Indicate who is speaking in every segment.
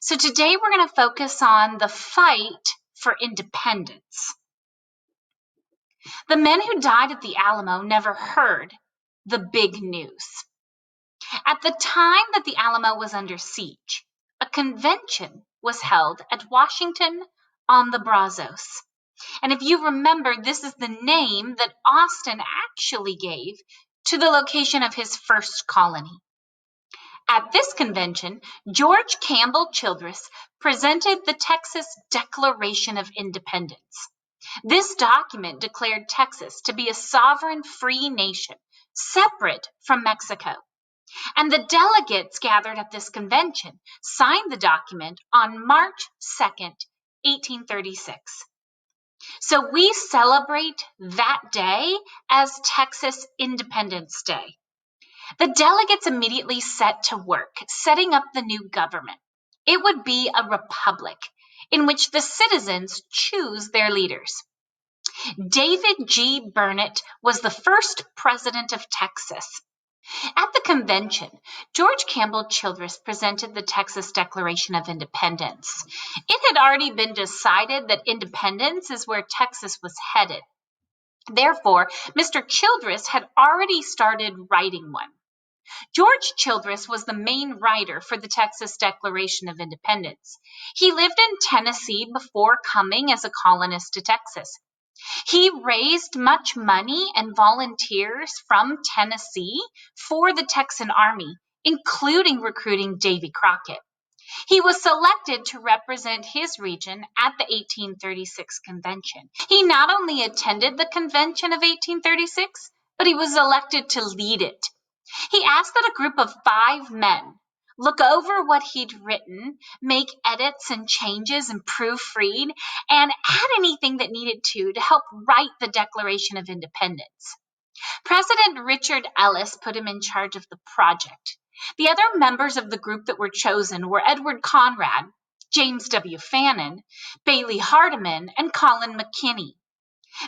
Speaker 1: So today we're going to focus on the fight for independence. The men who died at the Alamo never heard the big news. At the time that the Alamo was under siege, a convention was held at Washington on the Brazos. And if you remember, this is the name that Austin actually gave to the location of his first colony. At this convention, George Campbell Childress presented the Texas Declaration of Independence. This document declared Texas to be a sovereign free nation, separate from Mexico. And the delegates gathered at this convention signed the document on March 2nd, 1836. So we celebrate that day as Texas Independence Day. The delegates immediately set to work, setting up the new government. It would be a republic in which the citizens choose their leaders. David G. Burnet was the first president of Texas. At the convention, George Campbell Childress presented the Texas Declaration of Independence. It had already been decided that independence is where Texas was headed. Therefore, Mr. Childress had already started writing one. George Childress was the main writer for the Texas Declaration of Independence. He lived in Tennessee before coming as a colonist to Texas. He raised much money and volunteers from Tennessee for the Texan Army, including recruiting Davy Crockett. He was selected to represent his region at the 1836 convention. He not only attended the convention of 1836, but he was elected to lead it. He asked that a group of 5 men look over what he'd written, make edits and changes and proofread, and add anything that needed to help write the Declaration of Independence. President Richard Ellis put him in charge of the project. The other members of the group that were chosen were Edward Conrad, James W. Fannin, Bailey Hardiman, and Colin McKinney.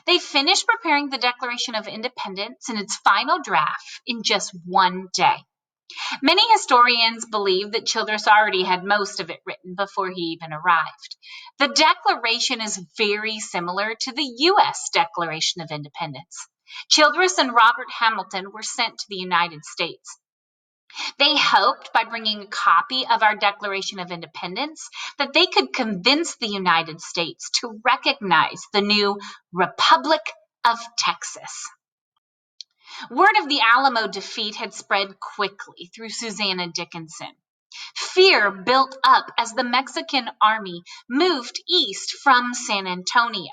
Speaker 1: They finished preparing the Declaration of Independence in its final draft in just one day. Many historians believe that Childress already had most of it written before he even arrived. The Declaration is very similar to the U.S. Declaration of Independence. Childress and Robert Hamilton were sent to the United States. They hoped by bringing a copy of our Declaration of Independence that they could convince the United States to recognize the new Republic of Texas. Word of the Alamo defeat had spread quickly through Susanna Dickinson. Fear built up as the Mexican army moved east from San Antonio.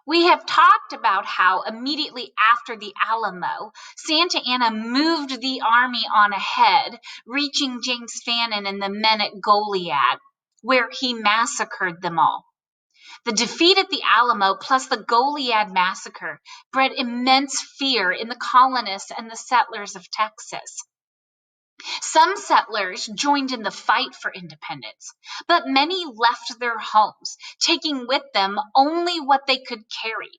Speaker 1: We have talked about how immediately after the Alamo, Santa Anna moved the army on ahead, reaching James Fannin and the men at Goliad, where he massacred them all. The defeat at the Alamo plus the Goliad massacre bred immense fear in the colonists and the settlers of Texas. Some settlers joined in the fight for independence, but many left their homes, taking with them only what they could carry.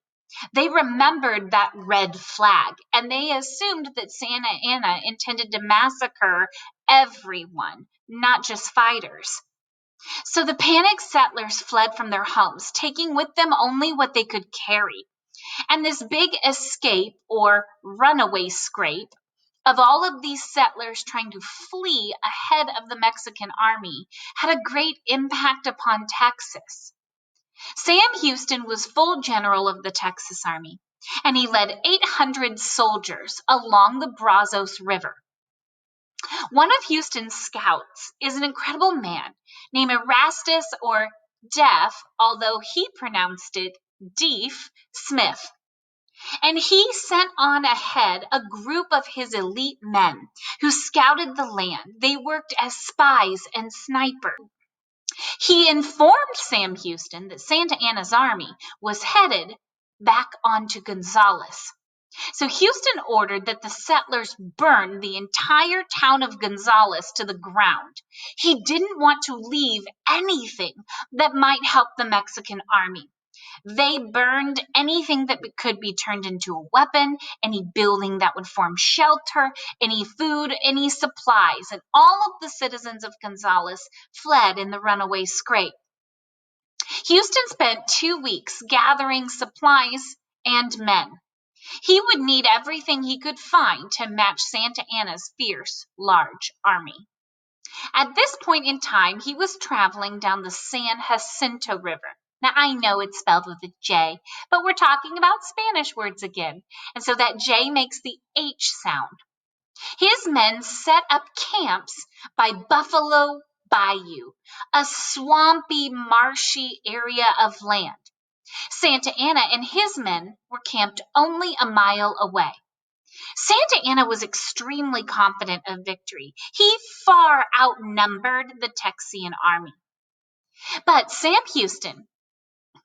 Speaker 1: They remembered that red flag, and they assumed that Santa Anna intended to massacre everyone, not just fighters. So the panicked settlers fled from their homes, taking with them only what they could carry. And this big escape, or runaway scrape, of all of these settlers trying to flee ahead of the Mexican army had a great impact upon Texas. Sam Houston was full general of the Texas Army, and he led 800 soldiers along the Brazos River. One of Houston's scouts is an incredible man named Erastus, or Deaf, although he pronounced it Deef, Smith. And he sent on ahead a group of his elite men who scouted the land. They worked as spies and snipers. He informed Sam Houston that Santa Anna's army was headed back onto Gonzales. So Houston ordered that the settlers burn the entire town of Gonzales to the ground. He didn't want to leave anything that might help the Mexican army. They burned anything that could be turned into a weapon, any building that would form shelter, any food, any supplies, and all of the citizens of Gonzales fled in the runaway scrape. Houston spent 2 weeks gathering supplies and men. He would need everything he could find to match Santa Anna's fierce, large army. At this point in time, he was traveling down the San Jacinto River. Now, I know it's spelled with a J, but we're talking about Spanish words again, and so that J makes the H sound. His men set up camps by Buffalo Bayou, a swampy, marshy area of land. Santa Anna and his men were camped only a mile away. Santa Anna was extremely confident of victory. He far outnumbered the Texian army. But Sam Houston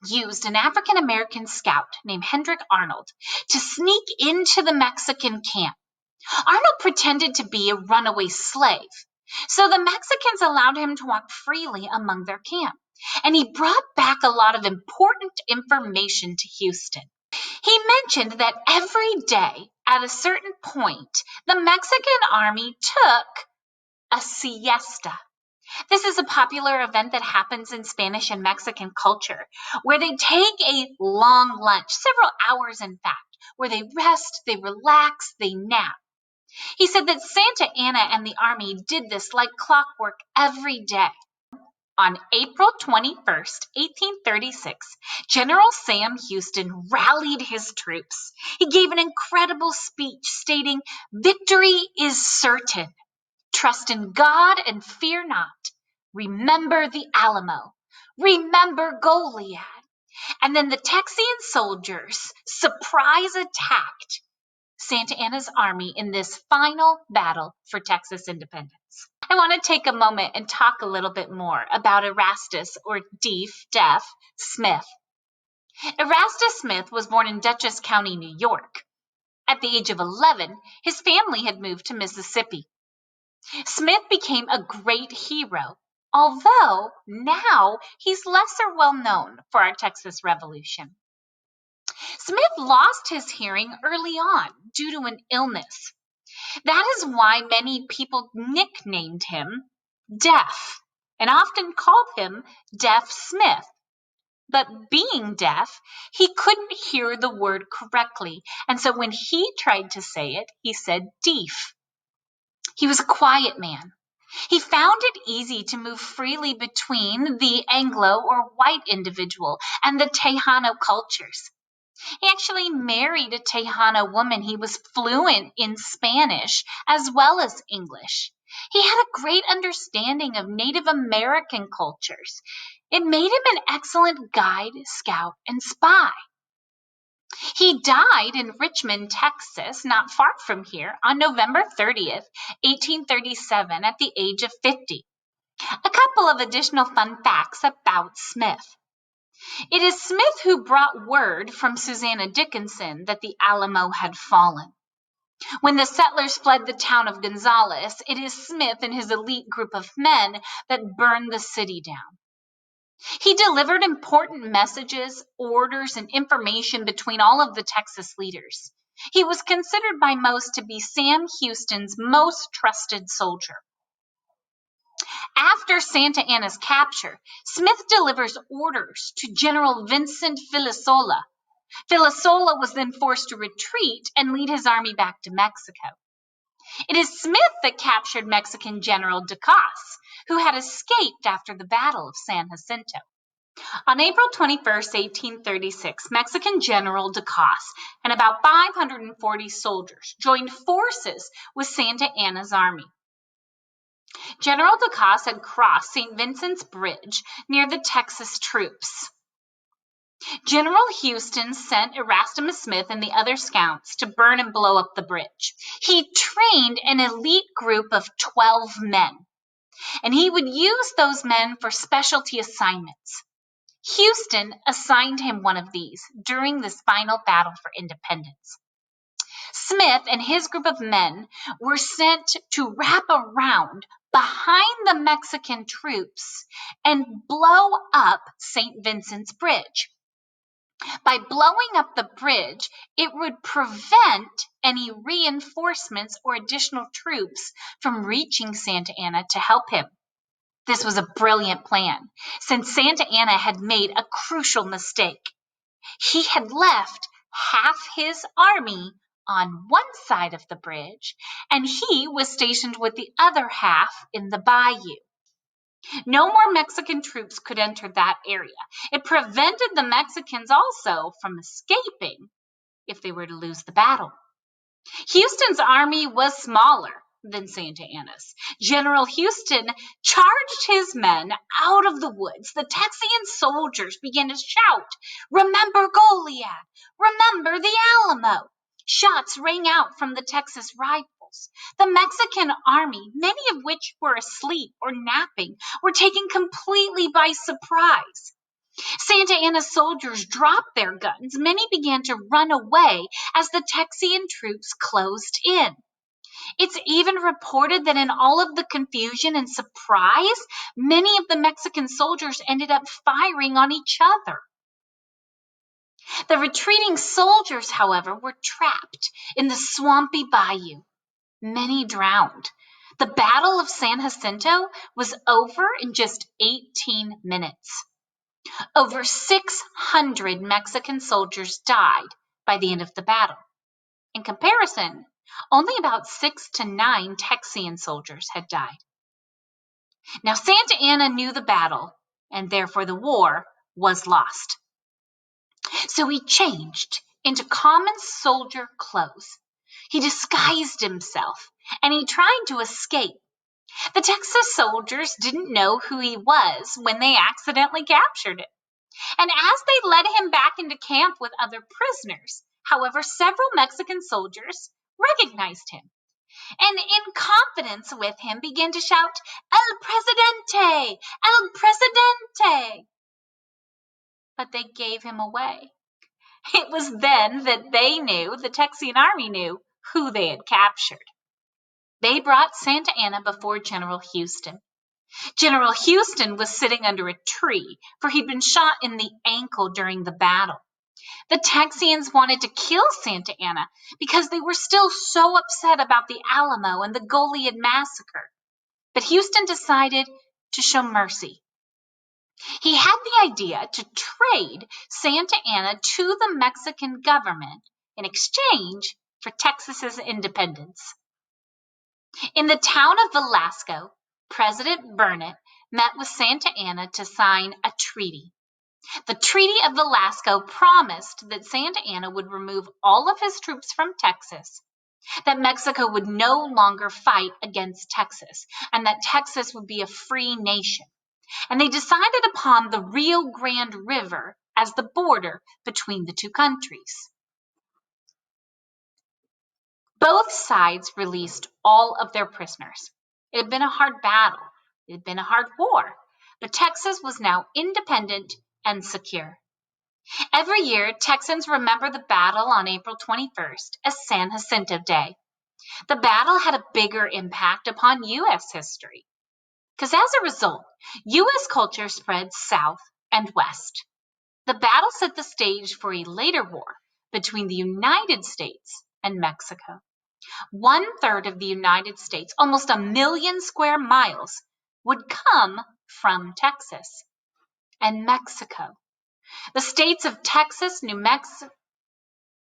Speaker 1: used an African American scout named Hendrik Arnold to sneak into the Mexican camp. Arnold pretended to be a runaway slave, so the Mexicans allowed him to walk freely among their camp, and he brought back a lot of important information to Houston. He mentioned that every day at a certain point, the Mexican army took a siesta. This is a popular event that happens in Spanish and Mexican culture, where they take a long lunch, several hours in fact, where they rest, they relax, they nap. He said that Santa Anna and the army did this like clockwork every day. On April 21st, 1836, General Sam Houston rallied his troops. He gave an incredible speech stating, "Victory is certain. Trust in God and fear not. Remember the Alamo. Remember Goliad." And then the Texian soldiers surprise attacked Santa Anna's army in this final battle for Texas independence. I want to take a moment and talk a little bit more about Erastus or Deaf Smith. Erastus Smith was born in Dutchess County, New York. At the age of 11, his family had moved to Mississippi. Smith became a great hero, although now he's lesser well known for our Texas Revolution. Smith lost his hearing early on due to an illness. That is why many people nicknamed him Deaf and often called him Deaf Smith. But being deaf, he couldn't hear the word correctly, and so when he tried to say it, he said deef. He was a quiet man. He found it easy to move freely between the Anglo or white individual and the Tejano cultures. He actually married a Tejano woman. He was fluent in Spanish as well as English. He had a great understanding of Native American cultures. It made him an excellent guide, scout, and spy. He died in Richmond, Texas, not far from here, on November 30th, 1837, at the age of 50. A couple of additional fun facts about Smith. It is Smith who brought word from Susanna Dickinson that the Alamo had fallen. When the settlers fled the town of Gonzales, it is Smith and his elite group of men that burned the city down. He delivered important messages, orders, and information between all of the Texas leaders. He was considered by most to be Sam Houston's most trusted soldier. After Santa Anna's capture, Smith delivers orders to General Vincent Filasola. Filasola was then forced to retreat and lead his army back to Mexico. It is Smith that captured Mexican General Ducasse, who had escaped after the Battle of San Jacinto. On April 21st, 1836, Mexican General Ducasse and about 540 soldiers joined forces with Santa Anna's army. General Ducasse had crossed St. Vincent's Bridge near the Texas troops. General Houston sent Erastus Smith and the other scouts to burn and blow up the bridge. He trained an elite group of 12 men, and he would use those men for specialty assignments. Houston assigned him one of these during this final battle for independence. Smith and his group of men were sent to wrap around behind the Mexican troops and blow up St. Vincent's Bridge. By blowing up the bridge, it would prevent any reinforcements or additional troops from reaching Santa Anna to help him. This was a brilliant plan, since Santa Anna had made a crucial mistake. He had left half his army on one side of the bridge, and he was stationed with the other half in the bayou. No more Mexican troops could enter that area. It prevented the Mexicans also from escaping if they were to lose the battle. Houston's army was smaller than Santa Anna's. General Houston charged his men out of the woods. The Texian soldiers began to shout, "Remember Goliad! Remember the Alamo!" Shots rang out from the Texas rifles. The Mexican army, many of which were asleep or napping, were taken completely by surprise. Santa Anna's soldiers dropped their guns. Many began to run away as the Texian troops closed in. It's even reported that in all of the confusion and surprise, many of the Mexican soldiers ended up firing on each other. The retreating soldiers, however, were trapped in the swampy bayou. Many drowned. The Battle of San Jacinto was over in just 18 minutes. Over 600 Mexican soldiers died by the end of the battle. In comparison, only about 6 to 9 Texian soldiers had died. Now, Santa Anna knew the battle, and therefore the war was lost. So he changed into common soldier clothes. He disguised himself, and he tried to escape. The Texas soldiers didn't know who he was when they accidentally captured him. And as they led him back into camp with other prisoners, however, several Mexican soldiers recognized him and in confidence with him began to shout, "El Presidente! El Presidente!" But they gave him away. It was then that they knew, the Texian army knew, who they had captured. They brought Santa Anna before General Houston. General Houston was sitting under a tree, for he'd been shot in the ankle during the battle. The Texians wanted to kill Santa Anna because they were still so upset about the Alamo and the Goliad massacre. But Houston decided to show mercy. He had the idea to trade Santa Anna to the Mexican government in exchange for Texas's independence. In the town of Velasco, President Burnett met with Santa Anna to sign a treaty. The Treaty of Velasco promised that Santa Anna would remove all of his troops from Texas, that Mexico would no longer fight against Texas, and that Texas would be a free nation. And they decided upon the Rio Grande River as the border between the two countries. Both sides released all of their prisoners. It had been a hard battle. It had been a hard war. But Texas was now independent and secure. Every year, Texans remember the battle on April 21st as San Jacinto Day. The battle had a bigger impact upon U.S. history, because as a result, U.S. culture spread south and west. The battle set the stage for a later war between the United States and Mexico. 1/3 of the United States, almost 1 million square miles, would come from Texas and Mexico. The states of Texas, New Mexico,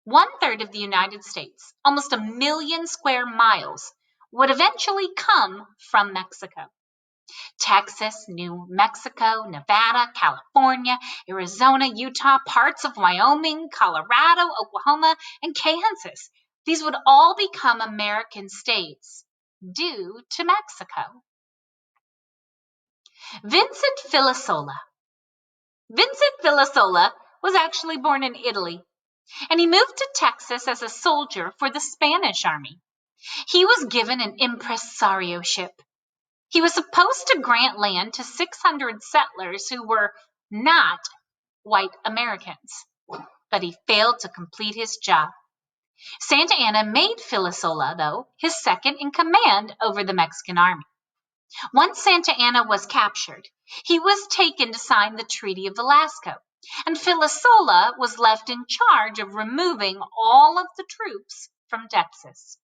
Speaker 1: 1/3 of the United States, almost 1 million square miles, would eventually come from Mexico. Texas, New Mexico, Nevada, California, Arizona, Utah, parts of Wyoming, Colorado, Oklahoma, and Kansas. These would all become American states due to Mexico. Vincent Fillisola. Vincent Fillisola was actually born in Italy, and he moved to Texas as a soldier for the Spanish army. He was given an impresarioship. He was supposed to grant land to 600 settlers who were not white Americans, but he failed to complete his job. Santa Anna made Fillisola, though, his second in command over the Mexican army. Once Santa Anna was captured, he was taken to sign the Treaty of Velasco. and Filasola was left in charge of removing all of the troops from Texas.